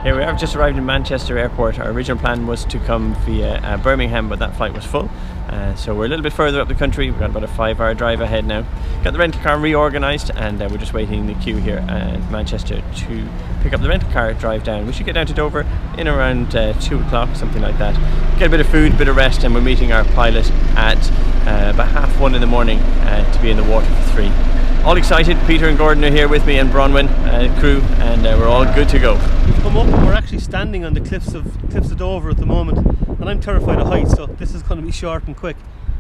Here we are, just arrived in Manchester Airport. Our original plan was to come via Birmingham, but that flight was full. So we're a little bit further up the country. We've got about a 5-hour drive ahead now. Got the rental car reorganised, and we're just waiting in the queue here at Manchester to pick up the rental car, drive down. We should get down to Dover in around 2 o'clock, something like that. Get a bit of food, a bit of rest, and we're meeting our pilot at about 1:30 in the morning to be in the water for 3. All excited. Peter and Gordon are here with me, and Bronwyn crew, and we're all good to go. We've come up and we're actually standing on the cliffs of Dover at the moment, and I'm terrified of heights, so this is going to be short and quick.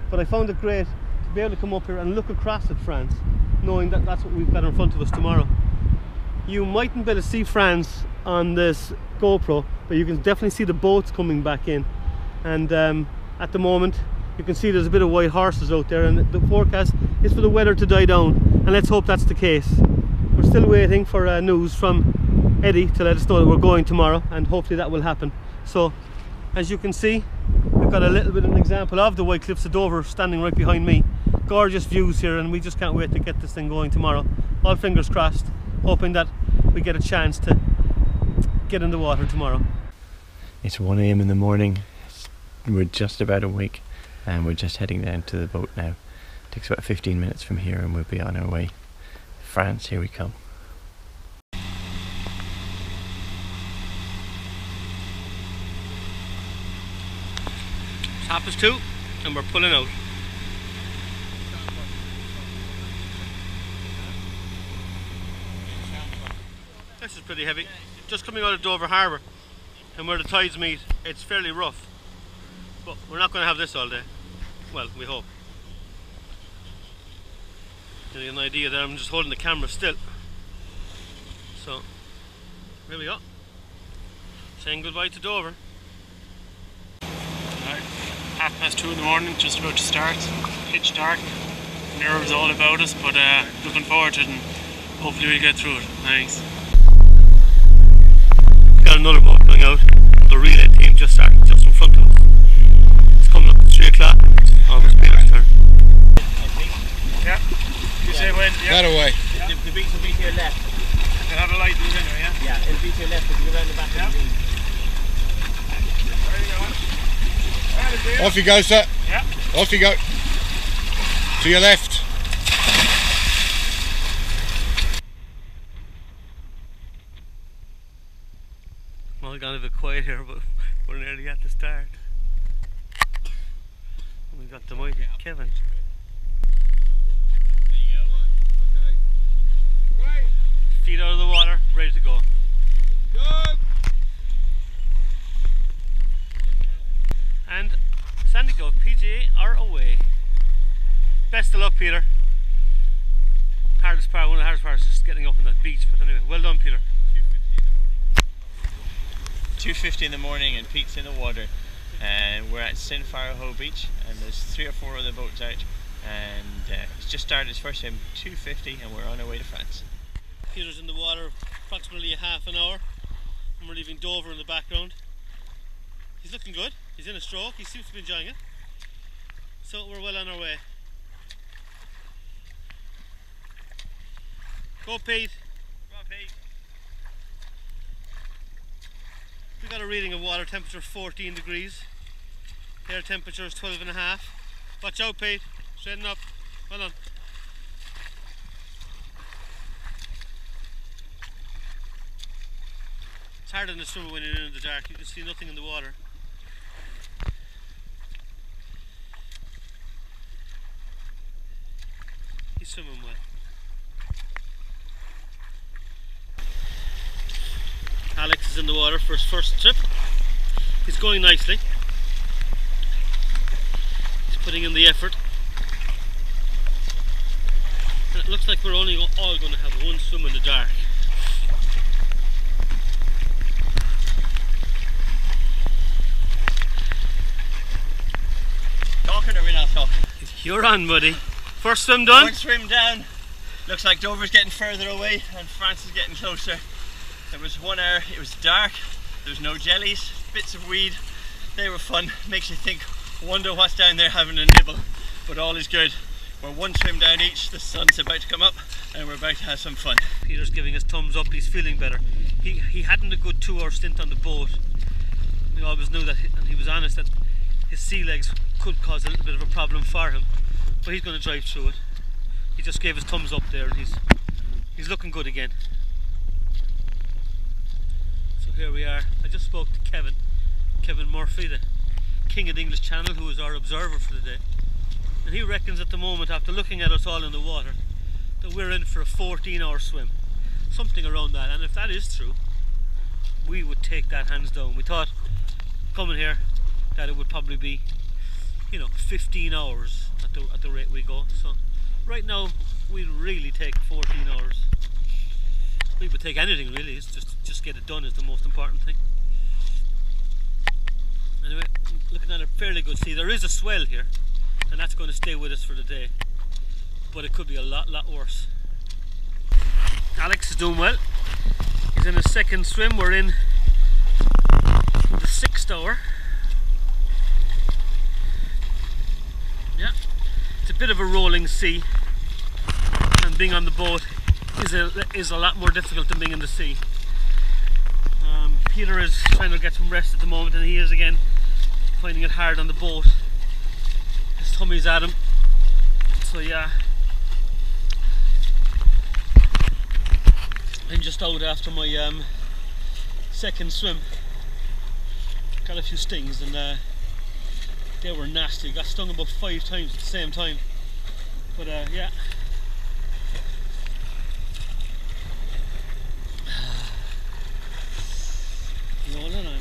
But I found it great to be able to come up here and look across at France, knowing that that's what we've got in front of us tomorrow. You mightn't be able to see France on this GoPro, but you can definitely see the boats coming back in. And at the moment, you can see there's a bit of white horses out there, and the forecast is for the weather to die down, and let's hope that's the case. We're still waiting for news from Eddie to let us know that we're going tomorrow, and hopefully that will happen. So, as you can see, we've got a little bit of an example of the White Cliffs of Dover standing right behind me. Gorgeous views here, and we just can't wait to get this thing going tomorrow. All fingers crossed, hoping that we get a chance to get in the water tomorrow. It's 1 AM in the morning. We're just about awake, and we're just heading down to the boat now. It takes about 15 minutes from here, and we'll be on our way. France, here we come. It's 2:30 and we're pulling out. This is pretty heavy. Just coming out of Dover Harbour, and where the tides meet, it's fairly rough. But we're not going to have this all day. Well, we hope. Give you an idea there, I'm just holding the camera still. So, here we go. Saying goodbye to Dover. Right. 2:30 in the morning, just about to start. Pitch dark. Nerves all about us, but looking forward to it, and hopefully we'll get through it. Thanks. Got another boat going out. The relay team just started, just in front of us. It's coming up at 3 o'clock. Almost Peter's turn. Yeah. You say when? Yeah. That away. The beach will be to your left. They'll have a light in anyway, yeah? Yeah, it'll be to your left if you go around the back of the beach. Off you go, sir. Yeah. Off you go. To your left. Well, we've gone a bit quiet here, but we're nearly at the start. We got the mighty Kevin. Feet out of the water, ready to go. And Sandycove PGA are away. Best of luck, Peter. Hardest part, one of the hardest parts is just getting up on that beach, but anyway, well done, Peter. 2:50 in the morning, and Pete's in the water. And we're at Sinfaraho Beach, and there's 3 or 4 other boats out, and it's just started its first time, 2:50, and we're on our way to France. Peter's in the water approximately a half an hour, and we're leaving Dover in the background. He's looking good, he's in a stroke, he seems to be enjoying it. So we're well on our way. Go Pete! Go on, Pete. We got a reading of water temperature 14 degrees. Air temperature is 12.5. Watch out, Pete. Straighten up. Well done. It's harder than a swimmer when you're in the dark. You can see nothing in the water. He's swimming well. Alex is in the water for his first trip. He's going nicely. He's putting in the effort. And it looks like we're only all going to have one swim in the dark. Talking or we're not talking? You're on, buddy. First swim done? One swim down. Looks like Dover's getting further away and France is getting closer. It was 1 hour, it was dark, there was no jellies, bits of weed. They were fun. Makes you think, wonder what's down there having a nibble. But all is good. We're one swim down each, the sun's about to come up and we're about to have some fun. Peter's giving us thumbs up, he's feeling better. He hadn't a good 2-hour stint on the boat. We always knew that, and he was honest that his sea legs could cause a little bit of a problem for him, but he's going to drive through it. He just gave his thumbs up there and he's looking good again. So here we are. I just spoke to Kevin Murphy, the king of the English Channel, who is our observer for the day. And he reckons at the moment, after looking at us all in the water, that we're in for a 14-hour swim. Something around that. And if that is true, we would take that hands down. We thought, coming here, that it would probably be, 15 hours at the rate we go. So right now, we'd really take 14 hours. We would take anything really. It's just get it done is the most important thing. Anyway, looking at a fairly good sea. There is a swell here, and that's going to stay with us for the day, but it could be a lot worse. Alex is doing well. He's in his second swim. We're in the 6th hour. Yeah, it's a bit of a rolling sea, and being on the boat is a lot more difficult than being in the sea. Peter is trying to get some rest at the moment, and he is again finding it hard on the boat. His tummy's at him, so yeah. I'm just out after my second swim. Got a few stings, and they were nasty. Got stung about 5 times at the same time, but yeah. Rolling on.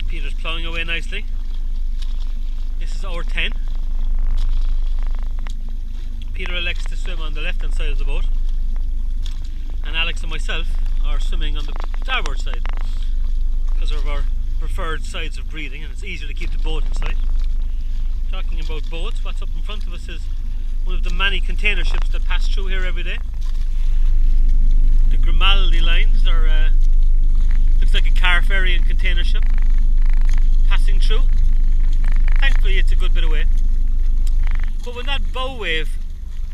Peter's ploughing away nicely. This is hour 10. Peter elects to swim on the left hand side of the boat, and Alex and myself are swimming on the starboard side because of our preferred sides of breathing, and it's easier to keep the boat inside. Talking about boats, what's up in front of us is one of the many container ships that pass through here every day. The Grimaldi lines are looks like a car ferry and container ship passing through. Thankfully it's a good bit away, but when that bow wave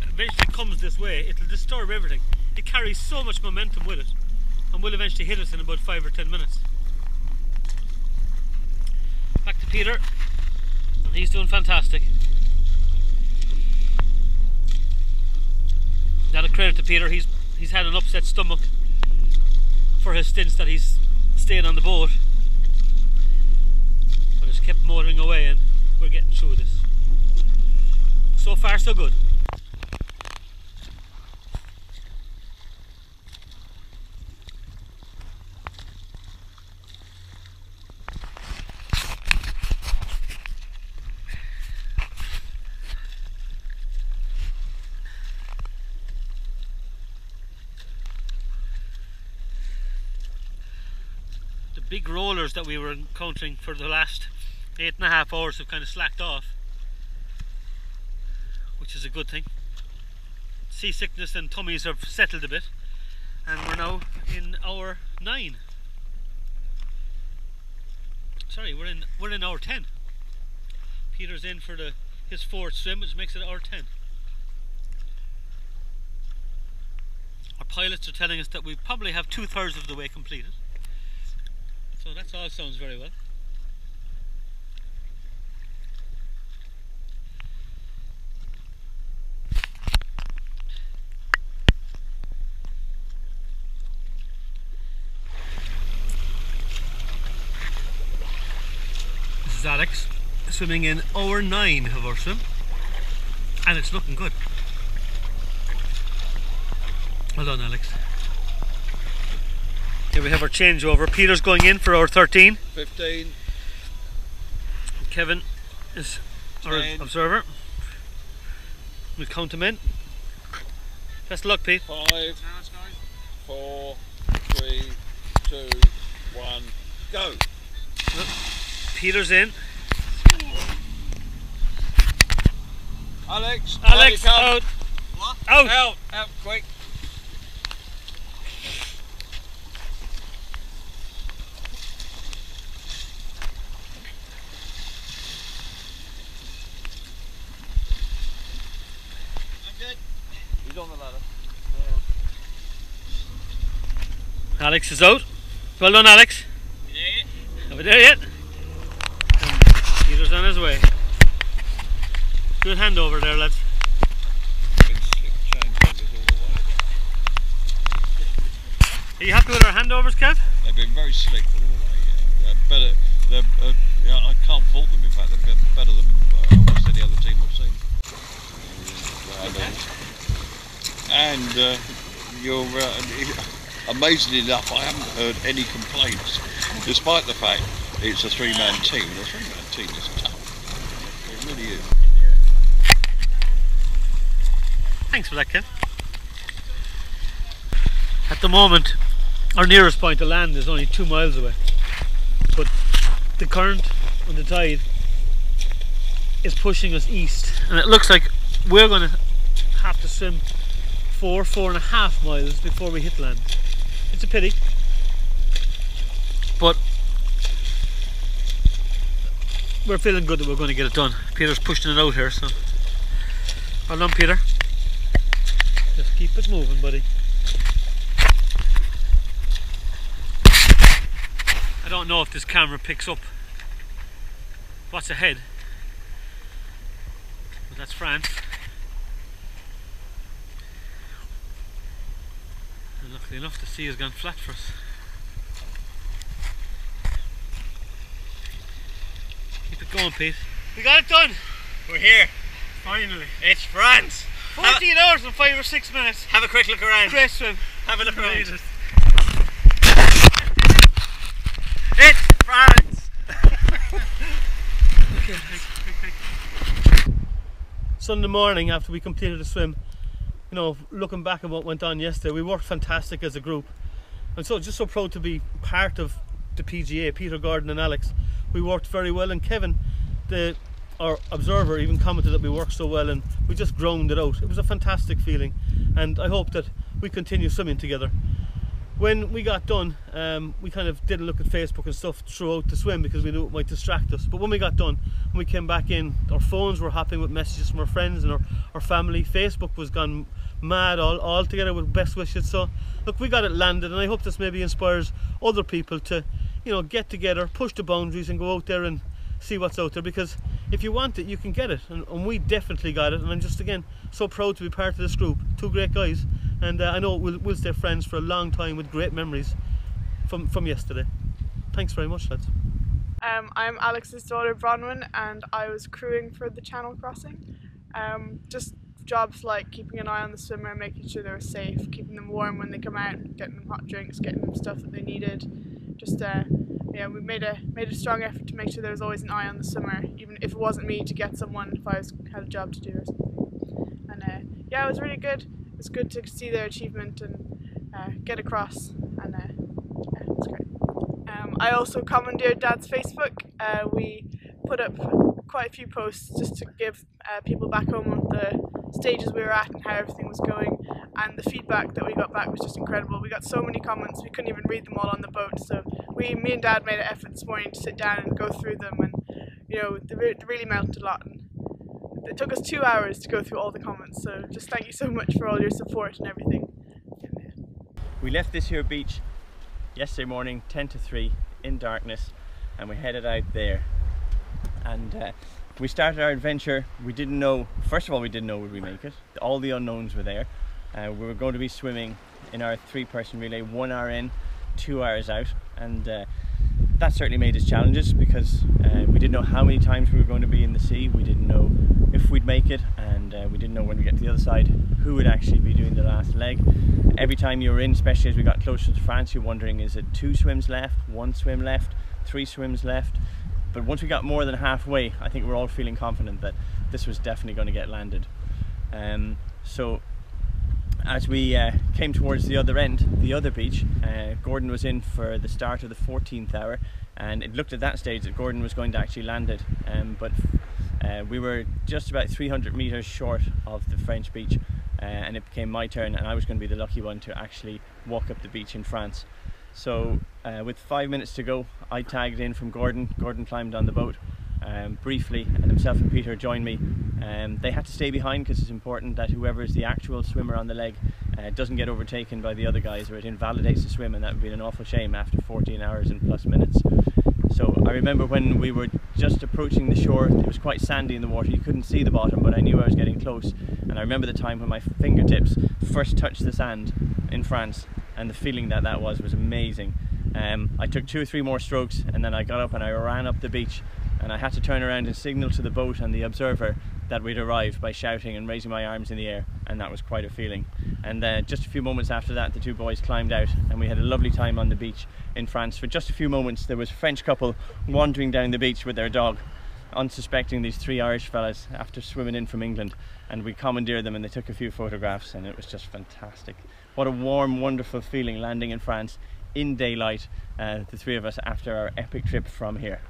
eventually comes this way, it'll disturb everything. It carries so much momentum with it and will eventually hit us in about 5 or 10 minutes. Back to Peter, and he's doing fantastic. Not a credit to Peter, he's had an upset stomach for his stints that he's stayed on the boat, but it's kept motoring away and we're getting through this. So far so good. Big rollers that we were encountering for the last 8.5 hours have kind of slacked off, which is a good thing. Seasickness and tummies have settled a bit, and we're now in hour 9. Sorry, we're in hour 10. Peter's in for his 4th swim, which makes it hour 10. Our pilots are telling us that we probably have 2/3 of the way completed. So that all sounds very well. This is Alex swimming in hour 9 of our swim, and it's looking good. Well done, Alex. Here we have our changeover. Peter's going in for hour 13. 15. Kevin is our observer. We'll count them in. Best of luck, Pete. 5, 4, 3, 2, 1, go. Peter's in. Alex out. What? Out. Out, quick. He's on the ladder. Alex is out. Well done, Alex. Are we there yet? And Peter's on his way. Good handover there, lads. Been slick changeovers all the way. Are you happy with our handovers, Kev? They've been very slick all the way. Yeah. I can't fault them. In fact, they're better than almost any other team I've seen. And you're amazingly enough, I haven't heard any complaints, despite the fact it's a three-man team. And a three-man team is tough. It really is. Thanks for that, Kev. At the moment, our nearest point to land is only 2 miles away, but the current and the tide is pushing us east, and it looks like we're going to have to swim 4.5 miles before we hit land. It's a pity, but we're feeling good that we're going to get it done. Peter's pushing it out here, so well done, Peter. Just keep it moving, buddy. I don't know if this camera picks up what's ahead, but that's France. And luckily enough, the sea has gone flat for us. Keep it going, Pete. We got it done! We're here. Finally. It's France. 14 hours and 5 or 6 minutes. Have a quick look around. Great swim. Have a look around. Jesus. It's France. Okay. Sunday morning, after we completed the swim, you know, looking back at what went on yesterday, we worked fantastic as a group. And so just so proud to be part of the PGA, Peter, Gordon and Alex. We worked very well, and Kevin, our observer, even commented that we worked so well, and we just ground it out. It was a fantastic feeling, and I hope that we continue swimming together. When we got done, we kind of didn't look at Facebook and stuff throughout the swim because we knew it might distract us. But when we got done, when we came back in, our phones were hopping with messages from our friends and our family. Facebook was gone mad all together with best wishes. So look, we got it landed, and I hope this maybe inspires other people to, you know, get together, push the boundaries and go out there and see what's out there, because if you want it, you can get it, and we definitely got it. And I'm just again so proud to be part of this group. Two great guys, and I know we'll stay friends for a long time with great memories from yesterday. Thanks very much, lads. I'm Alex's daughter Bronwyn, and I was crewing for the Channel crossing. Just jobs like keeping an eye on the swimmer, making sure they were safe, keeping them warm when they come out, getting them hot drinks, getting them stuff that they needed. Just yeah, we made a strong effort to make sure there was always an eye on the swimmer, even if it wasn't me, to get someone if I had a job to do or something. And yeah, it was really good. It was good to see their achievement and get across, and yeah, it was great. I also commandeered Dad's Facebook. We put up quite a few posts just to give people back home the stages we were at and how everything was going, and the feedback that we got back was just incredible. We got so many comments, we couldn't even read them all on the boat, so me and Dad made an effort this morning to sit down and go through them, and you know, they really meant a lot, and it took us 2 hours to go through all the comments, so just thank you so much for all your support and everything. We left this here beach yesterday morning 10 to 3 in darkness, and we headed out there, and we started our adventure. We didn't know, first of all, we didn't know would we make it. All the unknowns were there. We were going to be swimming in our 3-person relay, 1 hour in, 2 hours out, and that certainly made us challenges, because we didn't know how many times we were going to be in the sea. We didn't know if we'd make it, and we didn't know when we get to the other side who would actually be doing the last leg. Every time you were in, especially as we got closer to France, you're wondering, is it 2 swims left, 1 swim left, 3 swims left? But once we got more than halfway, I think we're all feeling confident that this was definitely going to get landed. So as we came towards the other end, the other beach, Gordon was in for the start of the 14th hour, and it looked at that stage that Gordon was going to actually land it, but we were just about 300 meters short of the French beach, and it became my turn, and I was going to be the lucky one to actually walk up the beach in France. So with 5 minutes to go, I tagged in from Gordon. Gordon climbed on the boat briefly, and himself and Peter joined me. They had to stay behind because it's important that whoever is the actual swimmer on the leg doesn't get overtaken by the other guys, or it invalidates the swim, and that would be an awful shame after 14 hours and plus minutes. So I remember when we were just approaching the shore, it was quite sandy in the water, you couldn't see the bottom, but I knew I was getting close. And I remember the time when my fingertips first touched the sand in France, and the feeling that that was amazing. I took 2 or 3 more strokes, and then I got up and I ran up the beach, and I had to turn around and signal to the boat and the observer that we'd arrived by shouting and raising my arms in the air, and that was quite a feeling. And just a few moments after that, the 2 boys climbed out, and we had a lovely time on the beach in France. For just a few moments, there was a French couple wandering down the beach with their dog, unsuspecting these 3 Irish fellas after swimming in from England, and we commandeered them and they took a few photographs, and it was just fantastic. What a warm, wonderful feeling landing in France in daylight, the 3 of us after our epic trip from here.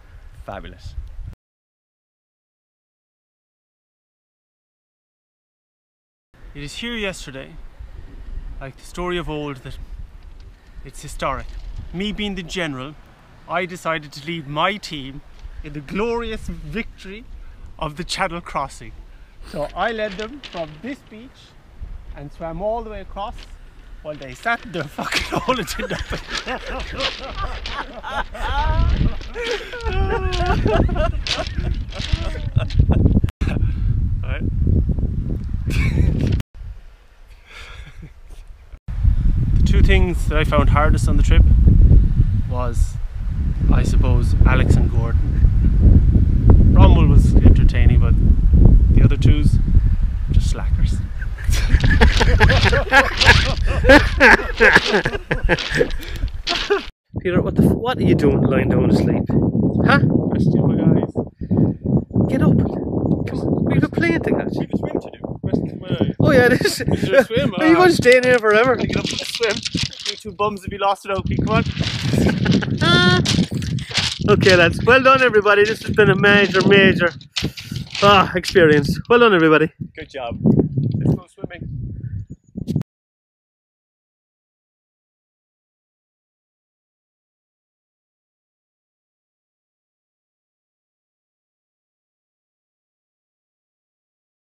Fabulous. It is here yesterday, like the story of old, that it's historic. Me being the general, I decided to lead my team in the glorious victory of the Channel crossing. So I led them from this beach and swam all the way across while they sat in their fucking hole and did nothing. Right. The 2 things that I found hardest on the trip was, I suppose, Alex and Gordon. Bronwyn was entertaining, but the other 2's just slackers. Peter, what are you doing lying down to sleep? Huh? Resting my eyes. Get up. Come on, we've a plane to catch. We've a swim to do. Resting my eyes. Oh yeah, this Is there a swim? Are you going to stay in here forever? Get up and swim. You 2 bums would be lost without me, come on. Okay lads, well done everybody. This has been a major experience. Well done everybody. Good job. Let's go